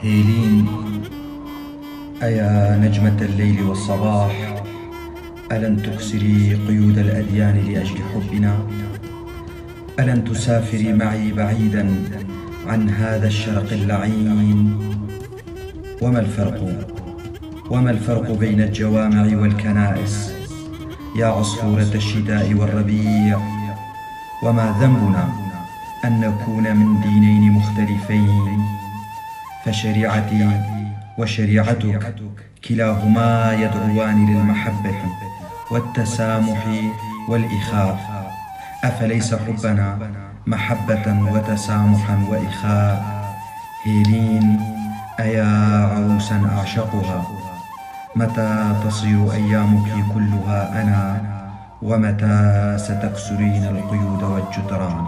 هيلين، أيا نجمة الليل والصباح، ألن تكسري قيود الأديان لأجل حبنا؟ ألن تسافري معي بعيدا عن هذا الشرق اللعين؟ وما الفرق بين الجوامع والكنائس يا عصفورة الشتاء والربيع؟ وما ذنبنا أن نكون من دينين مختلفين؟ فشريعتي وشريعتك كلاهما يدعوان للمحبة والتسامح والإخاء. أفليس حبنا محبة وتسامحا وإخاء؟ هيلين، أيا عروسا أعشقها، متى تصير أيامك كلها أنا؟ ومتى ستكسرين القيود والجدران؟